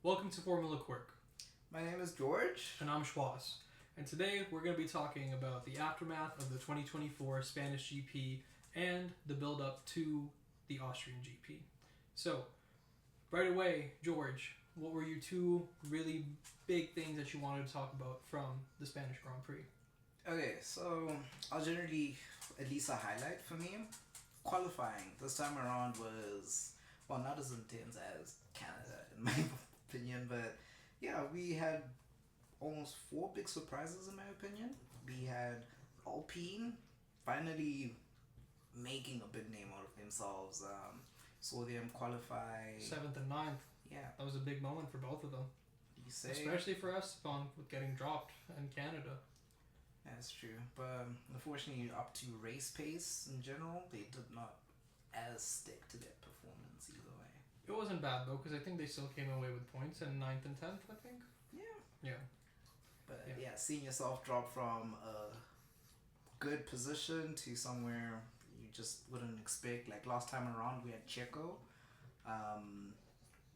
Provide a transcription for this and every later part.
Welcome to Formula Quirk. My name is George. And I'm Schwaz. And today we're going to be talking about the aftermath of the 2024 Spanish GP and the build-up to the Austrian GP. So, right away, George, what were your two really big things that you wanted to talk about from the Spanish Grand Prix? Okay, so I'll generally, at least a highlight for me, qualifying this time around was, well, not as intense as Canada in my opinion, but yeah, we had almost 4 big surprises in my opinion. We had Alpine finally making a big name out of themselves. Saw them qualify 7th and 9th. Yeah, That was a big moment for both of them. you say Especially for Esteban with getting dropped in Canada. that's true, but unfortunately, up to race pace in general, they did not as stick to their performance either way. It wasn't bad though, because I think they still came away with points in 9th and 10th, I think. Yeah. But Yeah. seeing yourself drop from a good position to somewhere you just wouldn't expect. Like last time around, we had Checo.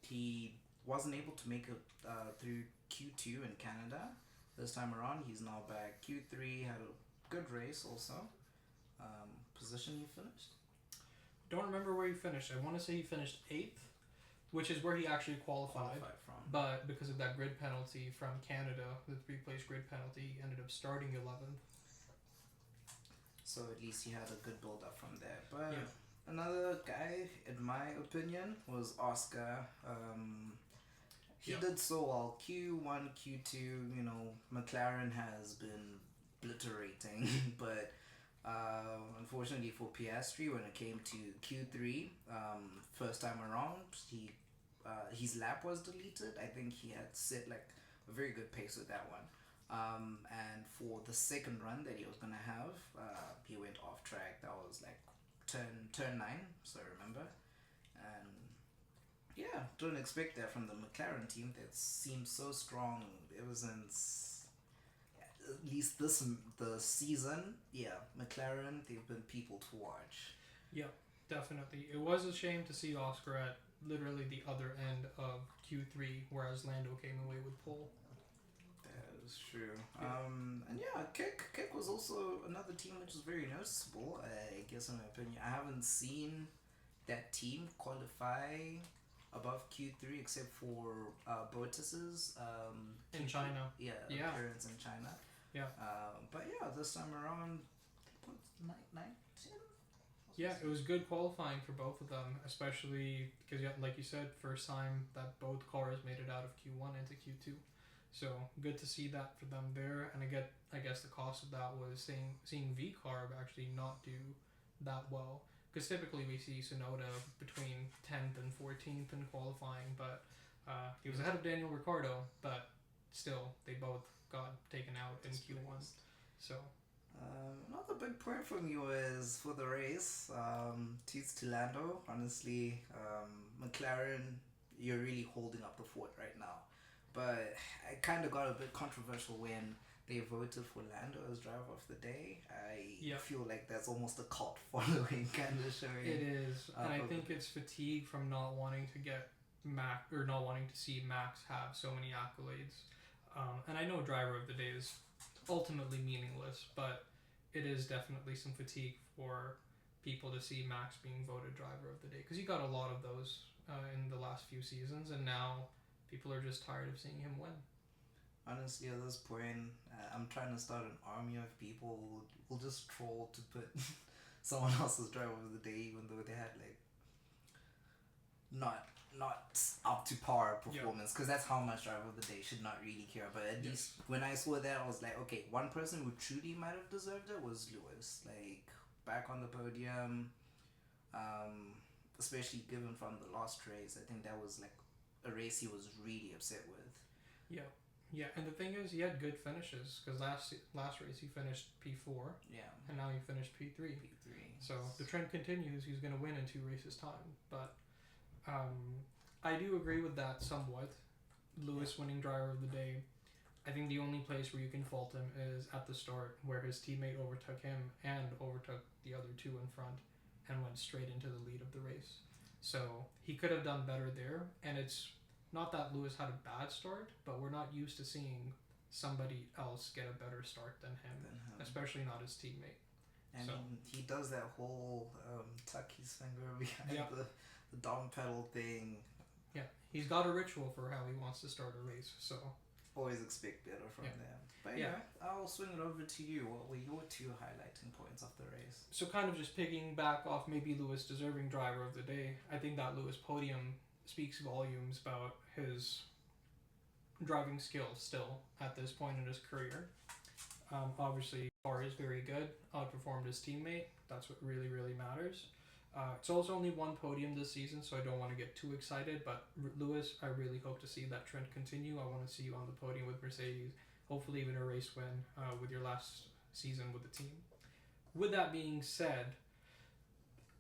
He wasn't able to make it through Q2 in Canada. This time around, he's now back. Q3 had a good race also. Position you finished? Don't remember where he finished. I want to say he finished 8th, which is where he actually qualified. From. But because of that grid penalty from Canada, the 3-place grid penalty, he ended up starting 11th. So at least he had a good build up from there. But Yeah. another guy, in my opinion, was Oscar. He Yeah. did so well. Q1, Q2, McLaren has been obliterating. But unfortunately for Piastri, when it came to Q3, first time around, his lap was deleted. I think he had set like a very good pace with that one. And for the second run that he was gonna have, he went off track. That was like turn 9, so I remember. And yeah, don't expect that from the McLaren team that seems so strong ever since at least the season. Yeah, McLaren, they've been people to watch. Yeah, definitely. It was a shame to see Oscar at literally the other end of Q3, whereas Lando came away with pole. That is true. Yeah. And yeah, Kick was also another team which was very noticeable. I guess in my opinion, I haven't seen that team qualify above Q3 except for Bottas's In China. Yeah, Yeah. appearance in China. Yeah. But yeah, this time around, what, 9, 10? Yeah, it was good qualifying for both of them, especially because, like you said, first time that both cars made it out of Q1 into Q2. So good to see that for them there. And I guess the cost of that was seeing VCarb actually not do that well. Because typically we see Tsunoda between 10th and 14th in qualifying, but he was ahead of Daniel Ricciardo, but still they both got taken out in Q1. So Another big point for me was for the race. Teats to Lando. Honestly, McLaren, you're really holding up the fort right now. But I kind of got a bit controversial when they voted for Lando as driver of the day. I feel like that's almost a cult following kind of showing. it is, and I think it's fatigue from not wanting to get Max or not wanting to see Max have so many accolades. And I know driver of the day is ultimately meaningless, but it is definitely some fatigue for people to see Max being voted driver of the day, because he got a lot of those in the last few seasons, and now people are just tired of seeing him win. Honestly, at this point, I'm trying to start an army of people who will just troll to put someone else's driver of the day, even though they had like not up to par performance, because that's how much driver of the day should not really care. But at least when I saw that, I was like, okay, one person who truly might have deserved it was Lewis. Like back on the podium, especially given from the last race. I think that was like a race he was really upset with. Yeah, and the thing is, he had good finishes, because last race he finished P4. Yeah. And now he finished P3. So the trend continues. He's going to win in 2 races' time. But I do agree with that somewhat. Lewis winning driver of the day. I think the only place where you can fault him is at the start, where his teammate overtook him and overtook the other two in front and went straight into the lead of the race. So he could have done better there, and it's not that Lewis had a bad start, but we're not used to seeing somebody else get a better start than him, especially not his teammate. I mean, he does that whole tuck his finger behind the dom pedal thing. Yeah, he's got a ritual for how he wants to start a race, so always expect better from them. But anyway, I'll swing it over to you. What were your 2 highlighting points of the race? So kind of just picking back off maybe Lewis deserving driver of the day. I think that Lewis podium speaks volumes about his driving skills still at this point in his career. Obviously, the car is very good, outperformed his teammate. That's what really, really matters. It's also only 1 podium this season, so I don't want to get too excited, but Lewis, I really hope to see that trend continue. I want to see you on the podium with Mercedes, hopefully even a race win with your last season with the team. With that being said,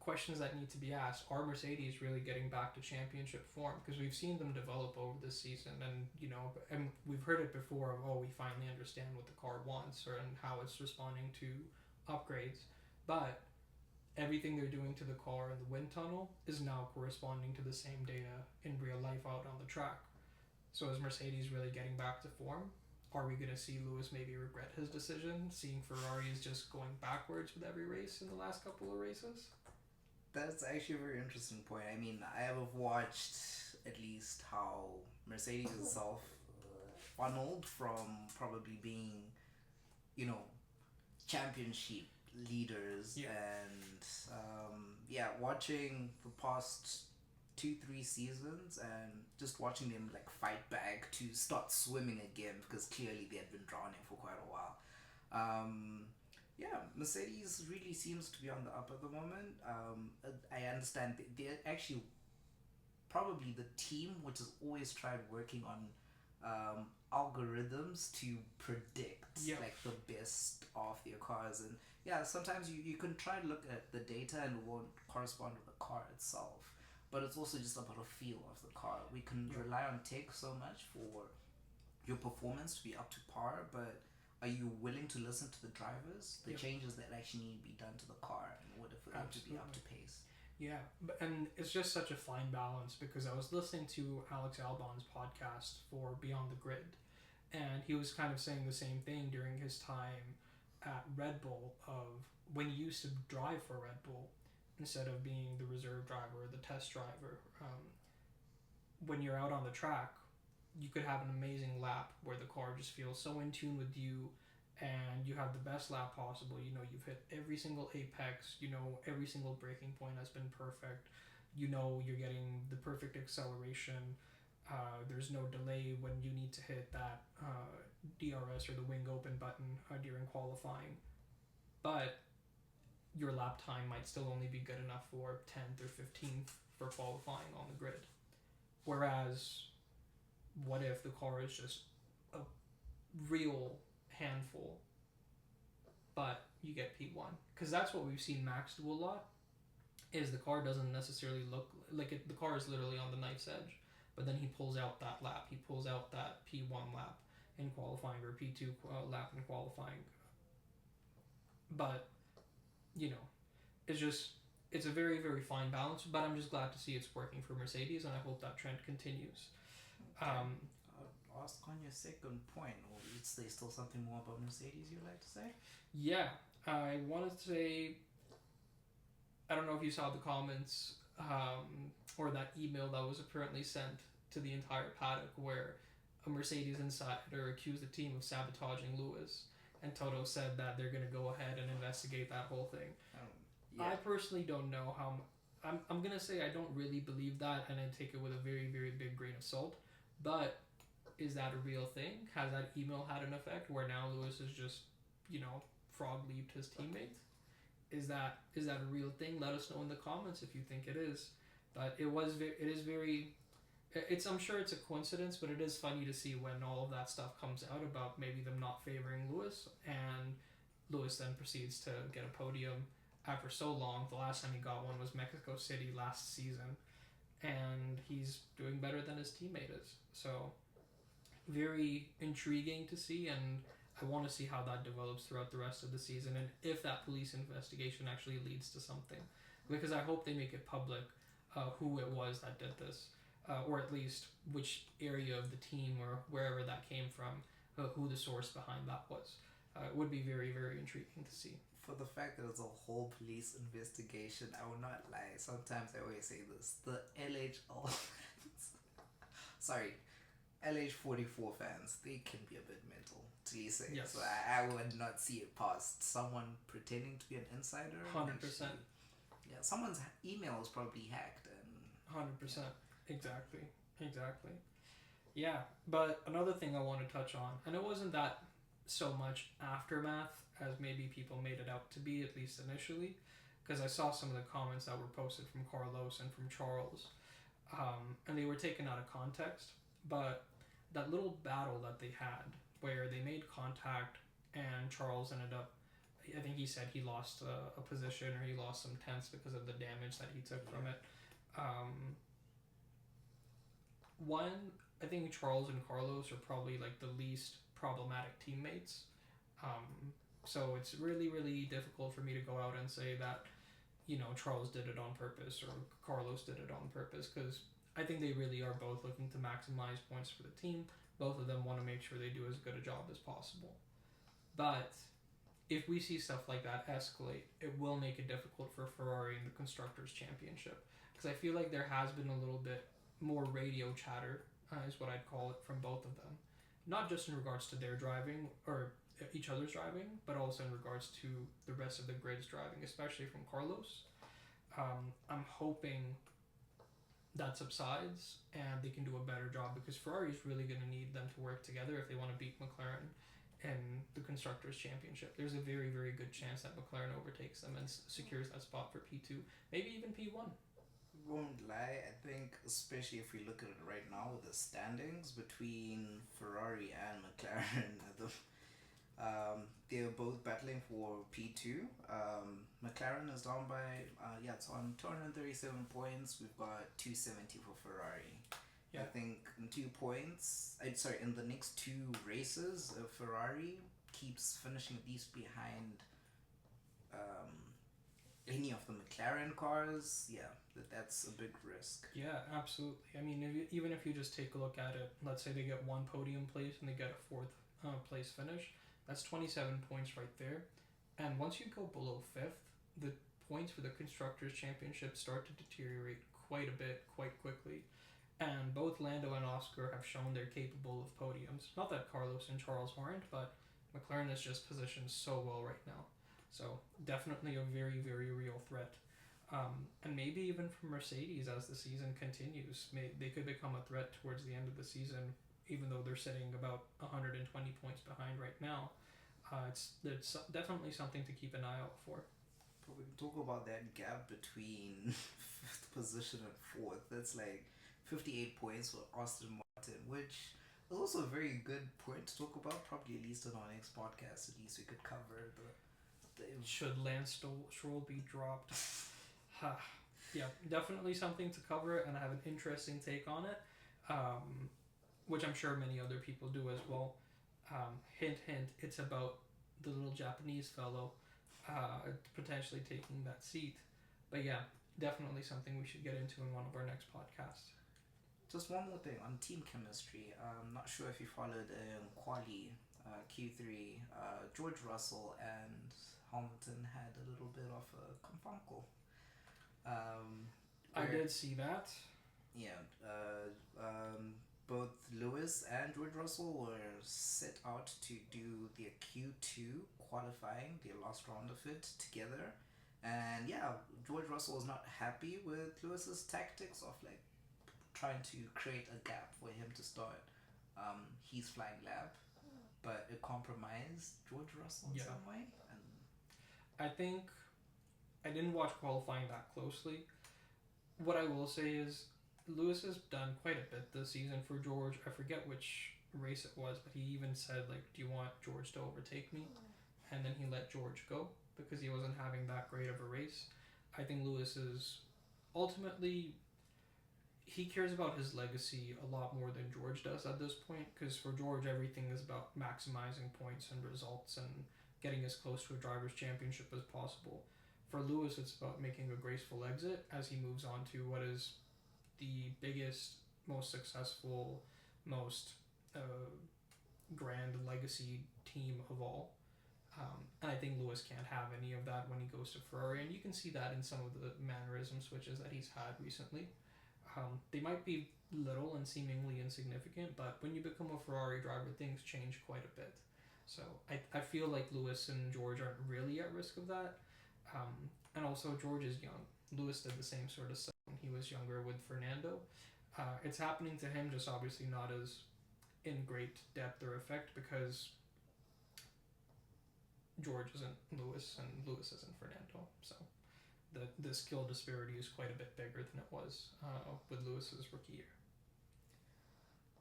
questions that need to be asked: are Mercedes really getting back to championship form? Because we've seen them develop over this season, and we've heard it before of, we finally understand what the car wants and how it's responding to upgrades, but everything they're doing to the car in the wind tunnel is now corresponding to the same data in real life out on the track. So is Mercedes really getting back to form? Are we going to see Lewis maybe regret his decision, seeing Ferrari is just going backwards with every race in the last couple of races? That's actually a very interesting point. I mean, I have watched at least how Mercedes itself funneled from probably being, championship leaders and watching the past 2-3 seasons and just watching them fight back to start swimming again, because clearly they had been drowning for quite a while. Mercedes really seems to be on the up at the moment. I understand they're actually probably the team which has always tried working on algorithms to predict the best of their cars, and sometimes you can try to look at the data and it won't correspond with the car itself, but it's also just about a feel of the car. We can rely on tech so much for your performance to be up to par, but are you willing to listen to the drivers, the changes that actually need to be done to the car in order for them to be up to pace? Yeah, and it's just such a fine balance, because I was listening to Alex Albon's podcast for Beyond the Grid, and he was kind of saying the same thing during his time at Red Bull, of when he used to drive for Red Bull instead of being the reserve driver or the test driver. When you're out on the track, you could have an amazing lap where the car just feels so in tune with you and you have the best lap possible. You've hit every single apex, every single braking point has been perfect, you're getting the perfect acceleration, there's no delay when you need to hit that DRS or the wing open button during qualifying, but your lap time might still only be good enough for 10th or 15th for qualifying on the grid. Whereas, what if the car is just a real handful, but you get P1? Because that's what we've seen Max do a lot, is the car doesn't necessarily look like it. The car is literally on the knife's edge, but then he pulls out that lap. He pulls out that P1 lap in qualifying, or P2 lap in qualifying. But, it's a very, very fine balance, but I'm just glad to see it's working for Mercedes, and I hope that trend continues. Okay. I'll ask on your second point, or is there still something more about Mercedes you'd like to say? Yeah, I wanted to say, I don't know if you saw the comments or that email that was apparently sent to the entire paddock where a Mercedes insider accused the team of sabotaging Lewis, and Toto said that they're going to go ahead and investigate that whole thing. I personally don't know how. I'm going to say I don't really believe that, and I take it with a very, very big grain of salt. But is that a real thing? Has that email had an effect where now Lewis is just, frog leaped his teammate? Is that a real thing? Let us know in the comments if you think it is. But I'm sure it's a coincidence, but it is funny to see when all of that stuff comes out about maybe them not favoring Lewis, and Lewis then proceeds to get a podium after so long. The last time he got one was Mexico City last season, and he's doing better than his teammate is. So very intriguing to see, and I want to see how that develops throughout the rest of the season, and if that police investigation actually leads to something, because I hope they make it public who it was that did this. or at least which area of the team or wherever that came from, who the source behind that was. It would be very, very intriguing to see. For the fact that it's a whole police investigation, I will not lie. Sometimes I always say this: the LHL, sorry, LH44 fans, they can be a bit mental, to be safe. Yes. So I would not see it past someone pretending to be an insider. 100%. Yeah, someone's email is probably hacked and 100%. Exactly. Yeah, but another thing I want to touch on, and it wasn't that so much aftermath as maybe people made it out to be, at least initially, because I saw some of the comments that were posted from Carlos and from Charles, and they were taken out of context, but that little battle that they had where they made contact and Charles ended up, I think he said he lost a position or he lost some tenths because of the damage that he took from it. One, I think Charles and Carlos are probably like the least problematic teammates. So it's really, really difficult for me to go out and say that, Charles did it on purpose or Carlos did it on purpose, because I think they really are both looking to maximize points for the team. Both of them want to make sure they do as good a job as possible. But if we see stuff like that escalate, it will make it difficult for Ferrari in the Constructors' Championship. Because I feel like there has been a little bit more radio chatter, is what I'd call it, from both of them. Not just in regards to their driving, or each other's driving, but also in regards to the rest of the grid's driving, especially from Carlos. I'm hoping that subsides and they can do a better job, because Ferrari is really going to need them to work together if they want to beat McLaren in the Constructors' Championship. There's a very, very good chance that McLaren overtakes them and secures that spot for P2, maybe even P1. Won't lie, I think, especially if we look at it right now with the standings between Ferrari and McLaren, they're both battling for P2. McLaren is down by, it's on 237 points. We've got 270 for Ferrari. Yeah. I think in 2 points, in the next 2 races, Ferrari keeps finishing at least behind any of the McLaren cars. Yeah, that's a big risk. Yeah, absolutely. I mean, even if you just take a look at it, let's say they get 1 podium place and they get a 4th place finish, that's 27 points right there. And once you go below 5th, the points for the Constructors' Championship start to deteriorate quite a bit, quite quickly. And both Lando and Oscar have shown they're capable of podiums. Not that Carlos and Charles aren't, but McLaren is just positioned so well right now. So definitely a very, very real threat. And maybe even for Mercedes as the season continues, they could become a threat towards the end of the season, even though they're sitting about 120 points behind right now. It's definitely something to keep an eye out for. But we can talk about that gap between 5th position and 4th. That's like 58 points for Aston Martin, which is also a very good point to talk about. Probably at least on our next podcast, at least we could cover the should Lance Stroll be dropped? Yeah, definitely something to cover, and I have an interesting take on it, which I'm sure many other people do as well. Hint, hint, it's about the little Japanese fellow potentially taking that seat. But yeah, definitely something we should get into in one of our next podcasts. Just one more thing on team chemistry. I'm not sure if you followed Quali Q3. George Russell and Hamilton had a little bit of a confunkel. I did see that. Yeah. Both Lewis and George Russell were set out to do their Q2 qualifying, their last round of it, together. And yeah, George Russell was not happy with Lewis's tactics of like trying to create a gap for him to start his flying lap, but it compromised George Russell in some way. And I think I didn't watch qualifying that closely. What I will say is Lewis has done quite a bit this season for George. I forget which race it was, but he even said, like, do you want George to overtake me? And then he let George go because he wasn't having that great of a race. I think Lewis is ultimately, he cares about his legacy a lot more than George does at this point, because for George everything is about maximizing points and results and getting as close to a driver's championship as possible. For Lewis, it's about making a graceful exit as he moves on to what is the biggest, most successful, most grand legacy team of all. And I think Lewis can't have any of that when he goes to Ferrari, and you can see that in some of the mannerism switches that he's had recently. They might be little and seemingly insignificant, but when you become a Ferrari driver, things change quite a bit. So I feel like Lewis and George aren't really at risk of that. And also, George is young. Lewis did the same sort of stuff when he was younger with Fernando. It's happening to him, just obviously not as in great depth or effect, because George isn't Lewis and Lewis isn't Fernando. So the skill disparity is quite a bit bigger than it was with Lewis's rookie year.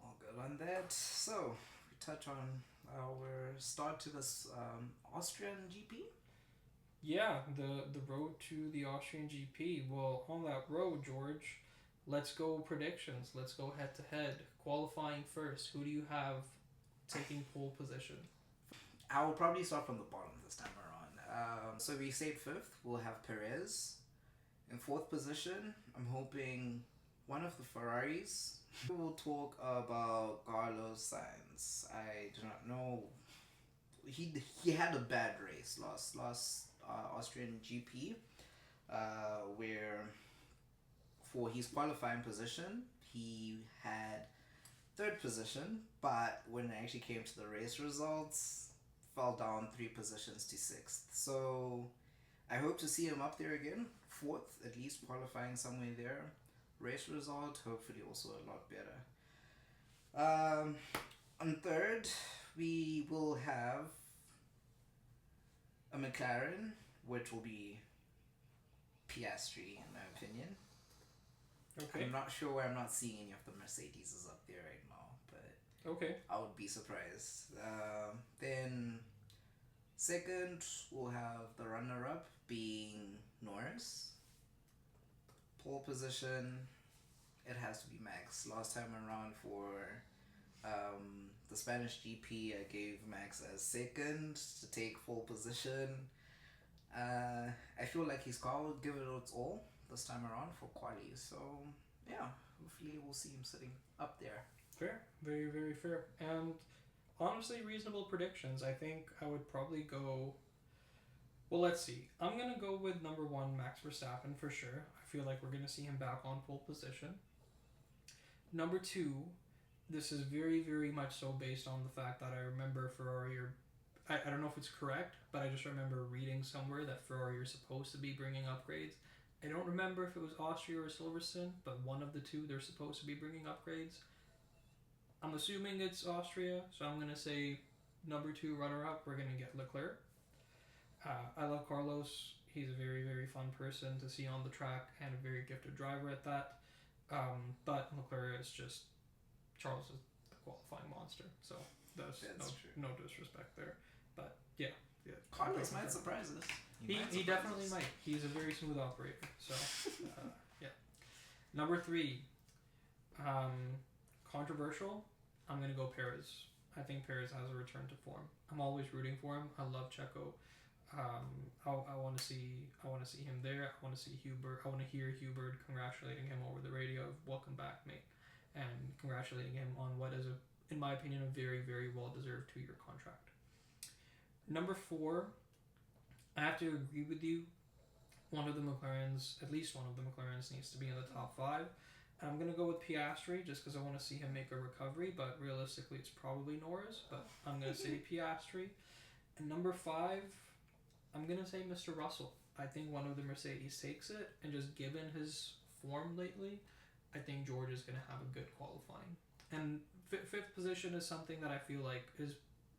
All good on that. So we touch on our start to this Austrian GP. Yeah, the road to the Austrian GP. Well, on that road, George, let's go predictions. Let's go head to head. Qualifying first. Who do you have taking pole position? I will probably start from the bottom this time around. So we stayed fifth. We'll have Perez. In fourth position, I'm hoping one of the Ferraris. We will talk about Carlos Sainz. I do not know. He had a bad race last Austrian GP, where for his qualifying position he had third position, but when it actually came to the race results, fell down 3 positions to 6th. So I hope to see him up there again, 4th, at least qualifying somewhere there. Race result, hopefully also a lot better. On third, we will have a McLaren, which will be Piastri, in my opinion. Okay. I'm not sure why I'm not seeing any of the Mercedes up there right now, but okay, I would be surprised. Then second, we'll have the runner-up being Norris. Pole position, it has to be Max. Last time around for the Spanish GP, I gave Max as second to take pole position. I feel like his car will give it its all this time around for quali. So yeah, hopefully we'll see him sitting up there. Fair, very very fair, and honestly reasonable predictions. I think I would probably go. Well, let's see. I'm gonna go with number 1, Max Verstappen for sure. I feel like we're gonna see him back on pole position. Number 2, this is very very much so based on the fact that I remember Ferrari are. I don't know if it's correct, but I just remember reading somewhere that Ferrari are supposed to be bringing upgrades. I don't remember if it was Austria or Silverstone, but one of the two they're supposed to be bringing upgrades. I'm assuming it's Austria, so I'm going to say number 2 runner-up, we're going to get Leclerc. I love Carlos. He's a very, very fun person to see on the track and a very gifted driver at that. But Leclerc is just, Charles is the qualifying monster, so that's no disrespect there. But yeah. Carlos might surprise us. He definitely might. He's a very smooth operator. So, yeah. Number 3, controversial. I'm gonna go Perez. I think Perez has a return to form. I'm always rooting for him. I love Checo. I want to see him there. I want to see Hubert. I want to hear Hubert congratulating him over the radio of "Welcome back, mate," and congratulating him on what is in my opinion, a very very well deserved 2-year contract. Number 4, I have to agree with you. At least one of the McLarens needs to be in the top 5. And I'm going to go with Piastri just because I want to see him make a recovery, but realistically it's probably Norris, but I'm going to say Piastri. And number 5, I'm going to say Mr. Russell. I think one of the Mercedes takes it, and just given his form lately, I think George is going to have a good qualifying. And 5th position is something that I feel like is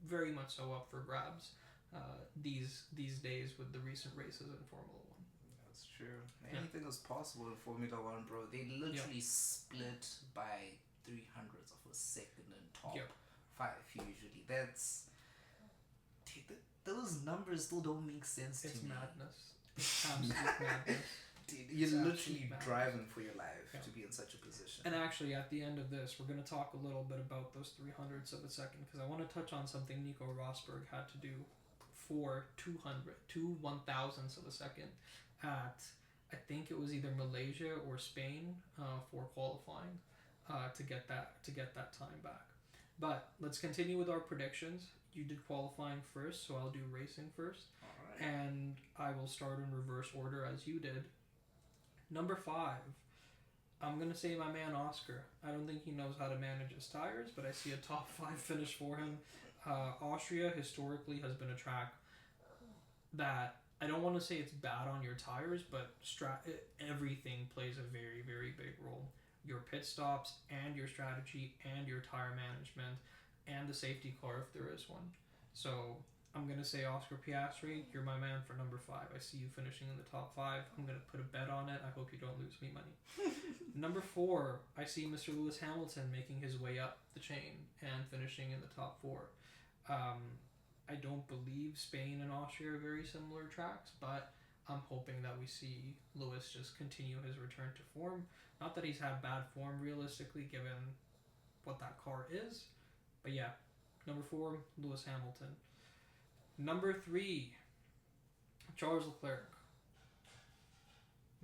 very much so up for grabs these days with the recent races in Formula 1. That's true. Anything is possible in Formula 1, bro. They literally split by 300ths of a second in top 5 usually. That's... those numbers still don't make sense to me. It's madness. It's absolute madness. Dude, you're literally driving for your life to be in such a position. And actually, at the end of this, we're going to talk a little bit about those 300ths of a second, because I want to touch on something Nico Rosberg had to do for 2 1,000ths of a second at, I think it was either Malaysia or Spain for qualifying. to get that time back. But let's continue with our predictions. You did qualifying first, so I'll do racing first. Alright. And I will start in reverse order as you did. Number 5. I'm going to say my man Oscar. I don't think he knows how to manage his tires, but I see a top 5 finish for him. Austria historically has been a track that I don't want to say it's bad on your tires, but everything plays a very, very big role. Your pit stops and your strategy and your tire management and the safety car if there is one. So I'm going to say Oscar Piastri, you're my man for number 5. I see you finishing in the top 5. I'm going to put a bet on it. I hope you don't lose me money. Number 4, I see Mr. Lewis Hamilton making his way up the chain and finishing in the top 4. I don't believe Spain and Austria are very similar tracks, but I'm hoping that we see Lewis just continue his return to form. Not that he's had bad form realistically given what that car is, but yeah, number 4, Lewis Hamilton. Number 3, Charles Leclerc,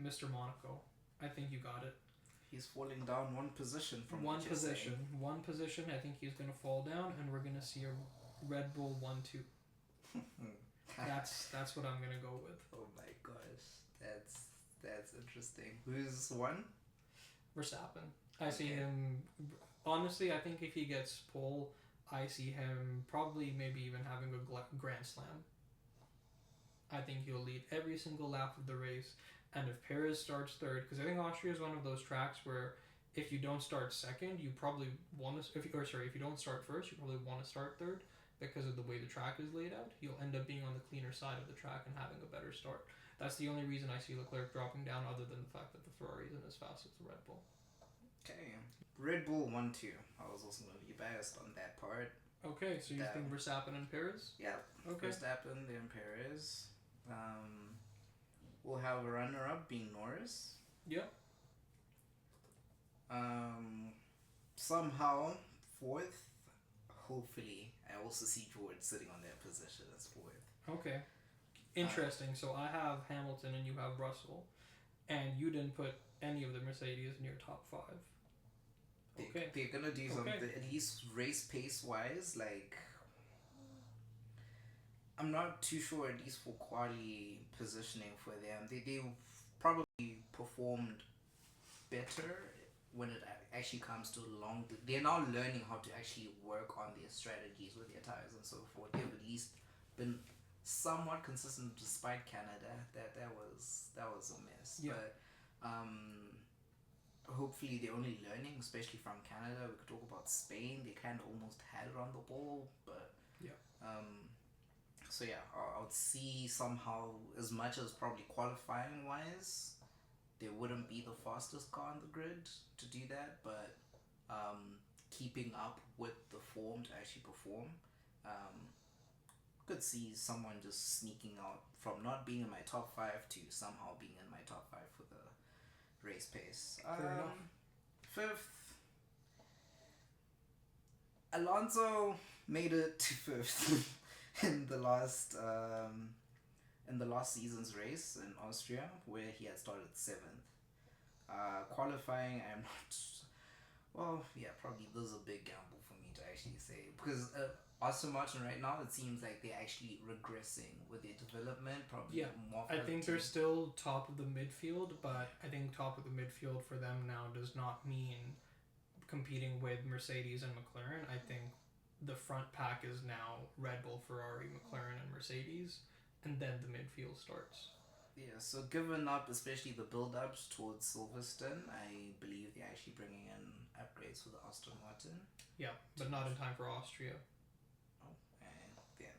Mr. Monaco. I think you got it. He's falling down one position from one position. I think he's going to fall down, and we're going to see a Red Bull 1-2. That's what I'm going to go with. Oh my gosh, that's interesting. Who's won? Verstappen. I see him. Honestly, I think if he gets pole, I see him probably maybe even having a Grand Slam. I think he'll lead every single lap of the race. And if Perez starts third, because I think Austria is one of those tracks where if you don't start second, you probably want to. If you don't start first, you probably want to start third because of the way the track is laid out. You'll end up being on the cleaner side of the track and having a better start. That's the only reason I see Leclerc dropping down, other than the fact that the Ferrari isn't as fast as the Red Bull. Okay, Red Bull 1-2. I was also going to be biased on that part. Okay, so you think Verstappen and Perez? Yeah. Okay. Verstappen, then Perez. We'll have a runner-up being Norris. Yep. Somehow, 4th. Hopefully, I also see George sitting on that position as 4th. Okay. Interesting. So I have Hamilton and you have Russell. And you didn't put any of the Mercedes in your top 5. Okay. They're going to do something, at least race pace-wise, like... I'm not too sure, at least for quality positioning for them. They probably performed better when it actually comes to long... They're now learning how to actually work on their strategies with their tires and so forth. They've at least been somewhat consistent despite Canada. That was a mess. Yeah. But hopefully they're only learning, especially from Canada. We could talk about Spain. They kind of almost had it on the ball, but... Yeah. So yeah, I would see somehow, as much as probably qualifying wise, there wouldn't be the fastest car on the grid to do that, but keeping up with the form to actually perform, could see someone just sneaking out from not being in my top 5 to somehow being in my top 5 for the race pace. Fair enough. 5th, Alonso made it to 5th. in the last season's race in Austria, where he had started 7th. Qualifying, I'm not... Well, yeah, probably this is a big gamble for me to actually say. Because Aston Martin right now, it seems like they're actually regressing with their development. Probably more. I think they're still top of the midfield, but I think top of the midfield for them now does not mean competing with Mercedes and McLaren. I think the front pack is now Red Bull, Ferrari, McLaren, and Mercedes, and then the midfield starts. Yeah, so given up, especially the build-ups towards Silverstone, I believe they're actually bringing in upgrades for the Aston Martin. Yeah, but not in time for Austria. Oh, and then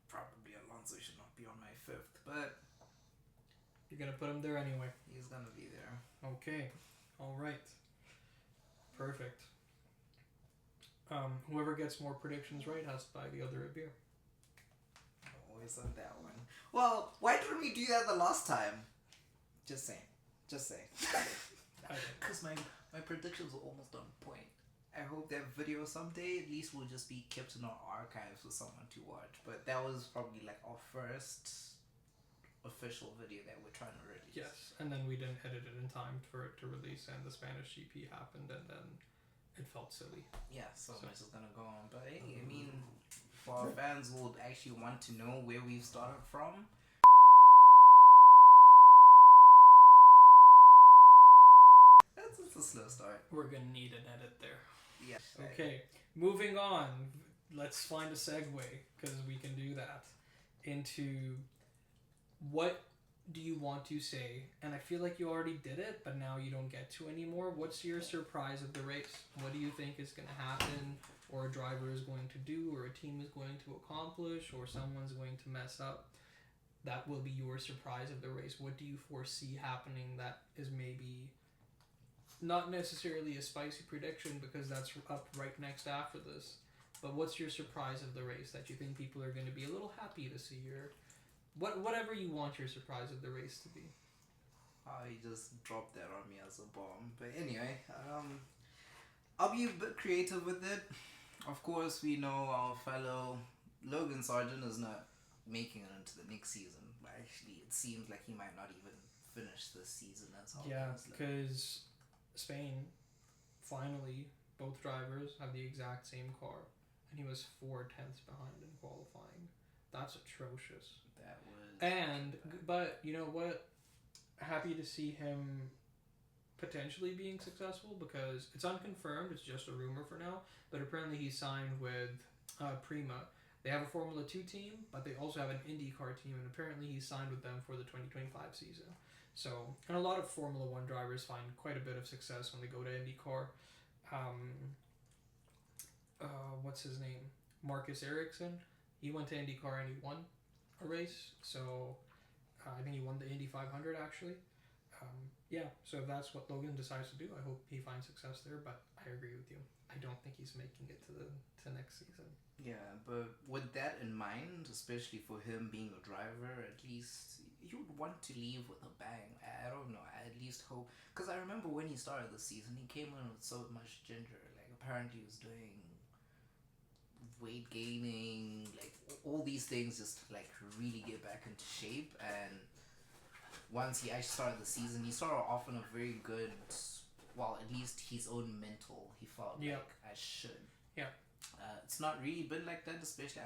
probably Alonso should not be on my 5th, but... You're going to put him there anyway. He's going to be there. Okay, alright. Perfect. Whoever gets more predictions right has to buy the other a beer. Always on that one. Well, why didn't we do that the last time? Just saying. Because my predictions were almost on point. I hope that video someday at least will just be kept in our archives for someone to watch. But that was probably like our first official video that we're trying to release. Yes, and then we didn't edit it in time for it to release, and the Spanish GP happened, and then it felt silly. Yeah, so much is gonna go on. But hey, I mean, for our fans who would actually want to know where we've started from, it's a slow start. We're gonna need an edit there. Yeah. Okay, moving on. Let's find a segue, because we can do that, into what do you want to say? And I feel like you already did it, but now you don't get to anymore. What's your surprise of the race? What do you think is going to happen, or a driver is going to do, or a team is going to accomplish, or someone's going to mess up? That will be your surprise of the race. What do you foresee happening that is maybe not necessarily a spicy prediction, because that's up right next after this, but what's your surprise of the race that you think people are going to be a little happy to see, or whatever you want your surprise of the race to be? You just dropped that on me as a bomb. But anyway, I'll be a bit creative with it. Of course, we know our fellow Logan Sargent is not making it into the next season. But actually, it seems like he might not even finish this season as well. Yeah, because Spain, finally, both drivers have the exact same car, and he was 4 tenths behind in qualifying. That's atrocious. That was. But you know what? Happy to see him potentially being successful, because it's unconfirmed. It's just a rumor for now. But apparently he signed with Prima. They have a Formula 2 team, but they also have an IndyCar team, and apparently he signed with them for the 2025 season. So, and a lot of Formula 1 drivers find quite a bit of success when they go to IndyCar. What's his name? Marcus Ericsson. He went to IndyCar and he won a race. So, I think he won the Indy 500 actually. Yeah, so if that's what Logan decides to do, I hope he finds success there. But I agree with you. I don't think he's making it to next season. Yeah, but with that in mind, especially for him being a driver, at least you would want to leave with a bang. I don't know. I at least hope, because I remember when he started the season, he came in with so much ginger. Like apparently he was doing weight gaining, like all these things, just to like really get back into shape. And once he actually started the season, he started off in a very good, well, at least his own mental, he felt like I should. Yeah. It's not really been like that, especially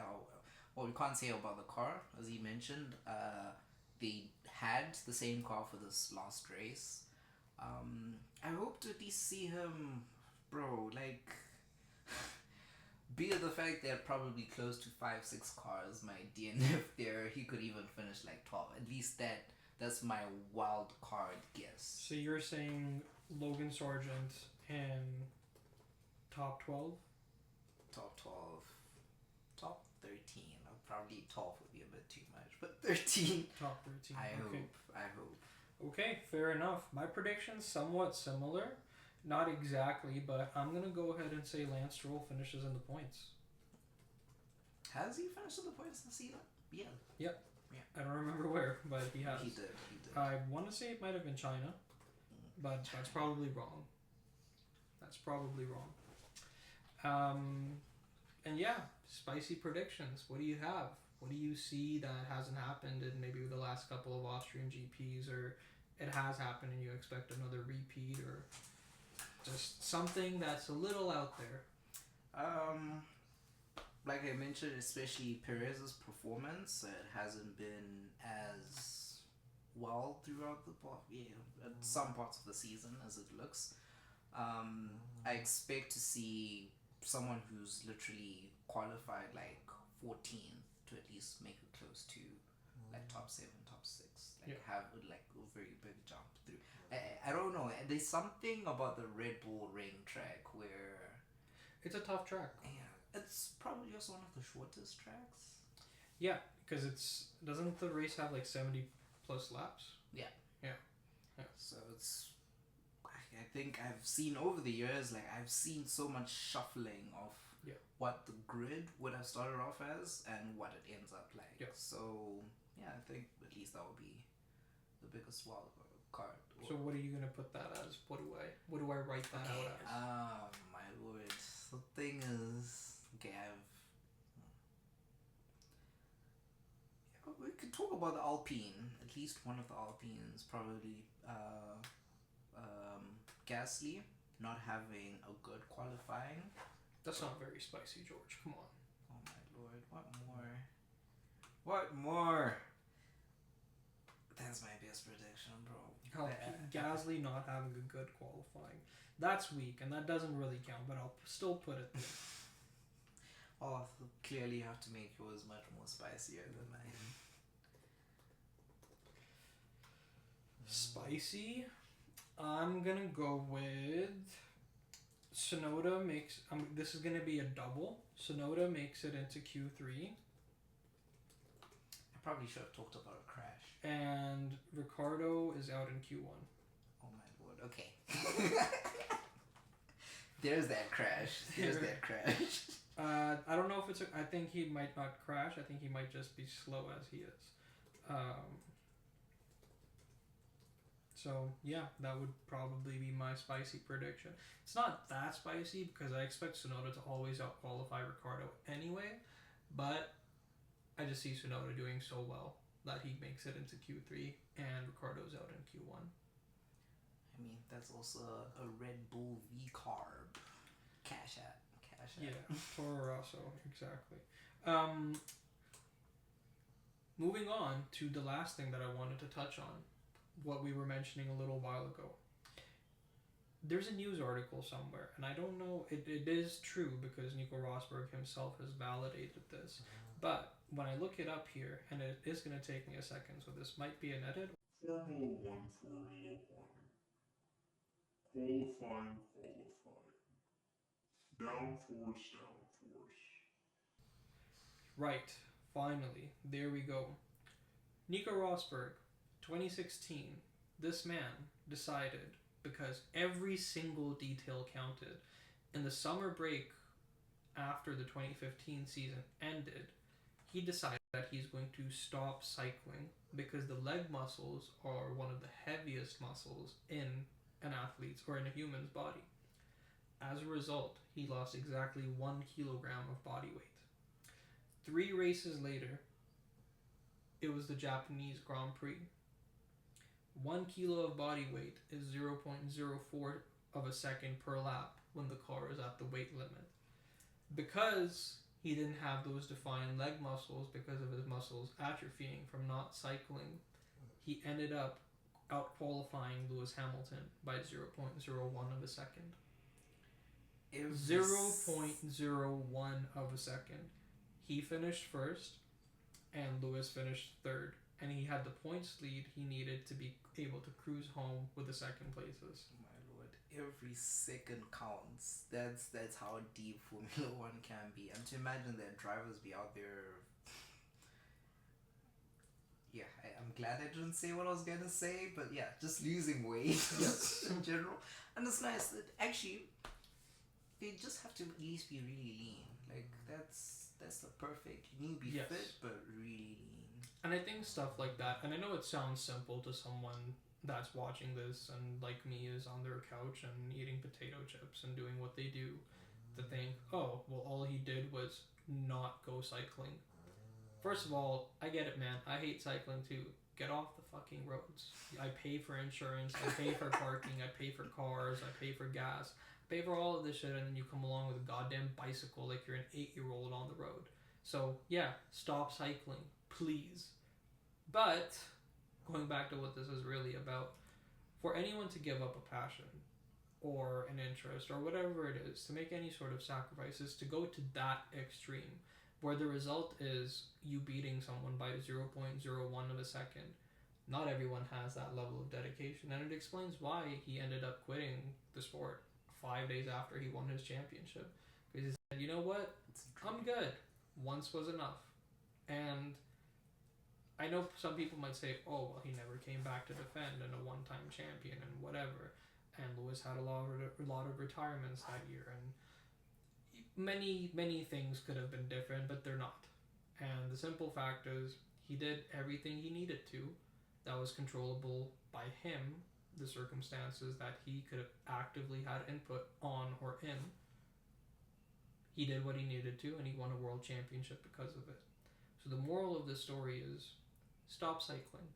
well, we can't say about the car, as he mentioned. They had the same car for this last race. I hope to at least see him, bro, like, be it the fact that probably close to 5-6 cars might DNF there, he could even finish like 12. At least that's my wild card guess. So you're saying Logan Sargent in top 12? Top 12. Top 13. Probably 12 would be a bit too much, but 13. Top 13. I hope. Okay, fair enough. My prediction's somewhat similar. Not exactly, but I'm going to go ahead and say Lance Stroll finishes in the points. Has he finished in the points this season? Yeah. Yep. Yeah. I don't remember where, but he has. He did. I want to say it might have been China, but that's probably wrong. And yeah, spicy predictions. What do you have? What do you see that hasn't happened in maybe the last couple of Austrian GPs, or it has happened and you expect another repeat, or just something that's a little out there? Like I mentioned, especially Perez's performance, it hasn't been as well throughout at some parts of the season as it looks. I expect to see someone who's literally qualified like 14th to at least make it close to like top 7, top 6, have like a very big jump through. I don't know. There's something about the Red Bull Ring track where it's a tough track. Yeah, it's probably just one of the shortest tracks. Yeah, because doesn't the race have like 70 plus laps? Yeah. So it's. I think I've seen over the years, like I've seen so much shuffling of what the grid would have started off as and what it ends up like. Yeah. So yeah, I think at least that would be the biggest wild card. So what are you gonna put that as? What do I write that out as? My lord. The thing is, we could talk about the Alpine. At least one of the Alpines, probably Gasly not having a good qualifying. That's not very spicy, George. Come on. Oh my lord, what more? What more? That's my best prediction, bro. Gasly not having a good qualifying. That's weak, and that doesn't really count, but I'll still put it there. Oh, clearly you have to make yours much more spicier than mine. Spicy? I'm gonna go with Tsunoda makes... this is gonna be a double. Tsunoda makes it into Q3. I probably should have talked about a crash. And Ricciardo is out in Q1. Oh my lord, okay. There's that crash. I don't know if it's I think he might not crash. I think he might just be slow as he is. So, yeah, that would probably be my spicy prediction. It's not that spicy because I expect Tsunoda to always out-qualify Ricciardo anyway, but I just see Tsunoda doing so well that he makes it into Q3 and Ricciardo's out in Q1. I mean, that's also a Red Bull V-carb. Cash out. Yeah, Toro Rosso, exactly. Moving on to the last thing that I wanted to touch on, what we were mentioning a little while ago. There's a news article somewhere, and I don't know, it is true because Nico Rosberg himself has validated this, but when I look it up here, and it is going to take me a second, so this might be an edit. Formula Qualifying. Downforce. Right, finally, there we go. Nico Rosberg, 2016, this man decided, because every single detail counted, in the summer break after the 2015 season ended, he decided that he's going to stop cycling because the leg muscles are one of the heaviest muscles in an athlete's or in a human's body. As a result, he lost exactly 1 kilogram of body weight. 3 races later, it was the Japanese Grand Prix. 1 kilo of body weight is 0.04 of a second per lap when the car is at the weight limit. Because he didn't have those defined leg muscles because of his muscles atrophying from not cycling, he ended up out-qualifying Lewis Hamilton by 0.01 of a second. 0.01 of a second. He finished first, and Lewis finished third. And he had the points lead he needed to be able to cruise home with the second places. My lord, every second counts. That's how deep Formula One can be. And to imagine that drivers be out there. Yeah, I'm glad I didn't say what I was gonna say, but yeah, just losing weight in general. And it's nice that actually they just have to at least be really lean. Like that's the perfect. You need to be fit, but really lean. And I think stuff like that, and I know it sounds simple to someone that's watching this and like me is on their couch and eating potato chips and doing what they do, to think, oh, well, all he did was not go cycling. First of all, I get it, man. I hate cycling too. Get off the fucking roads. I pay for insurance, I pay for parking, I pay for cars, I pay for gas, I pay for all of this shit, and then you come along with a goddamn bicycle like you're an 8-year-old on the road. So, yeah, stop cycling, please. But, going back to what this is really about, for anyone to give up a passion, or an interest, or whatever it is, to make any sort of sacrifices, to go to that extreme, where the result is you beating someone by 0.01 of a second. Not everyone has that level of dedication, and it explains why he ended up quitting the sport 5 days after he won his championship. Because he said, you know what, I'm good. Once was enough. And I know some people might say, oh, well, he never came back to defend and a one-time champion and whatever. And Lewis had a lot of retirements that year, and many things could have been different, but they're not. And the simple fact is, he did everything he needed to that was controllable by him, the circumstances that he could have actively had input on or in. He did what he needed to, and he won a world championship because of it. So the moral of this story is, stop cycling.